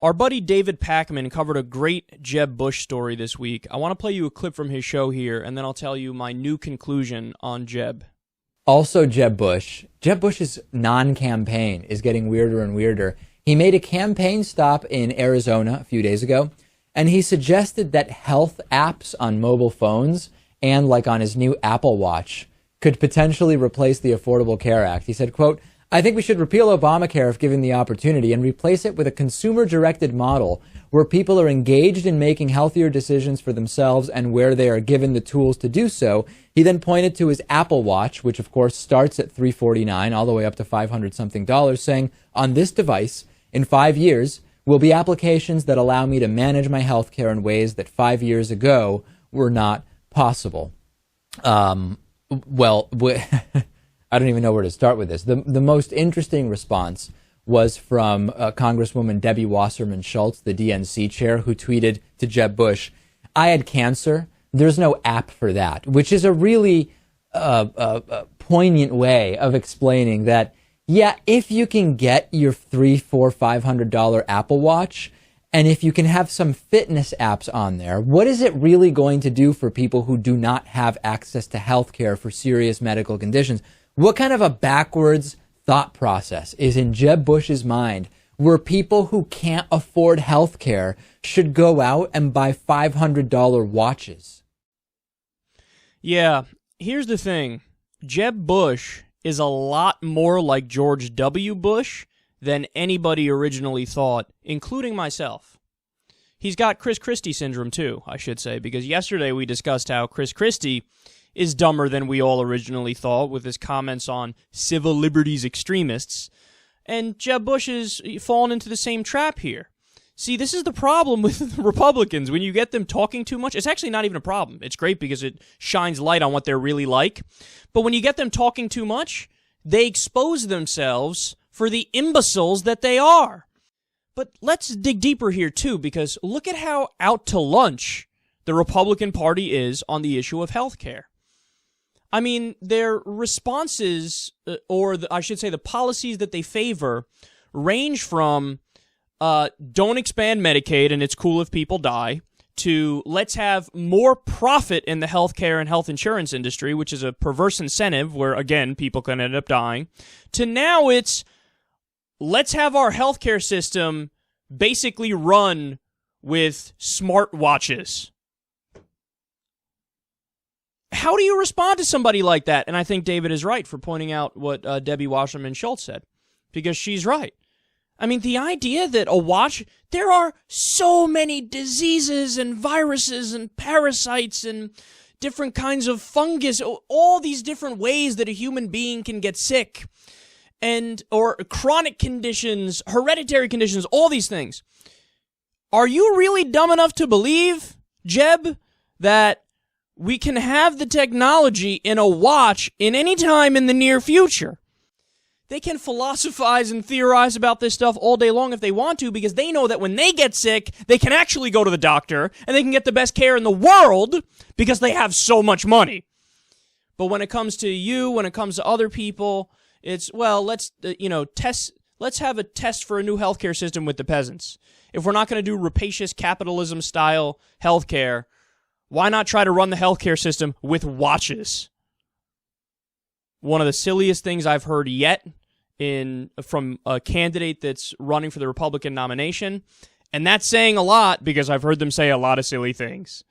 Our buddy David Pakman covered a great Jeb Bush story this week. I want to play you a clip from his show here, and then I'll tell you my new conclusion on Jeb. Also Jeb Bush's non-campaign is getting weirder and weirder. He made a campaign stop in Arizona a few days ago, and he suggested that health apps on mobile phones and like on his new Apple Watch could potentially replace the Affordable Care Act. He said, quote, "I think we should repeal Obamacare if given the opportunity and replace it with a consumer-directed model where people are engaged in making healthier decisions for themselves and where they are given the tools to do so." He then pointed to his Apple Watch, which of course starts at $349 all the way up to $500-something, saying, "On this device, in 5 years, will be applications that allow me to manage my health care in ways that 5 years ago were not possible." I don't even know where to start with this. The most interesting response was from Congresswoman Debbie Wasserman Schultz, the DNC chair, who tweeted to Jeb Bush, "I had cancer. There's no app for that," which is a really poignant way of explaining that, yeah, if you can get your $300, $400, $500 Apple Watch, and if you can have some fitness apps on there, what is it really going to do for people who do not have access to health care for serious medical conditions? What kind of a backwards thought process is in Jeb Bush's mind where people who can't afford health care should go out and buy $500 watches? Yeah, here's the thing. Jeb Bush is a lot more like George W. Bush than anybody originally thought, including myself. He's got Chris Christie syndrome, too, I should say, because yesterday we discussed how Chris Christie is dumber than we all originally thought with his comments on civil liberties extremists, and Jeb Bush is falling into the same trap here. See, this is the problem with Republicans. When you get them talking too much, it's actually not even a problem. It's great because it shines light on what they're really like. But when you get them talking too much, they expose themselves for the imbeciles that they are. But let's dig deeper here, too, because look at how out to lunch the Republican Party is on the issue of health care. I mean, their responses, I should say the policies that they favor, range from don't expand Medicaid and it's cool if people die, to let's have more profit in the healthcare and health insurance industry, which is a perverse incentive where, again, people can end up dying, to now it's let's have our healthcare system basically run with smart watches. How do you respond to somebody like that? And I think David is right for pointing out what Debbie Wasserman Schultz said, because she's right. I mean, the idea that a watch, there are so many diseases and viruses and parasites and different kinds of fungus, all these different ways that a human being can get sick, or chronic conditions, hereditary conditions, all these things. Are you really dumb enough to believe, Jeb, that we can have the technology in a watch in any time in the near future? They can philosophize and theorize about this stuff all day long if they want to, because they know that when they get sick, they can actually go to the doctor and they can get the best care in the world because they have so much money. But when it comes to you, when it comes to other people, it's, well, let's have a test for a new healthcare system with the peasants. If we're not going to do rapacious capitalism style healthcare, why not try to run the healthcare system with watches? One of the silliest things I've heard yet from a candidate that's running for the Republican nomination, and that's saying a lot because I've heard them say a lot of silly things.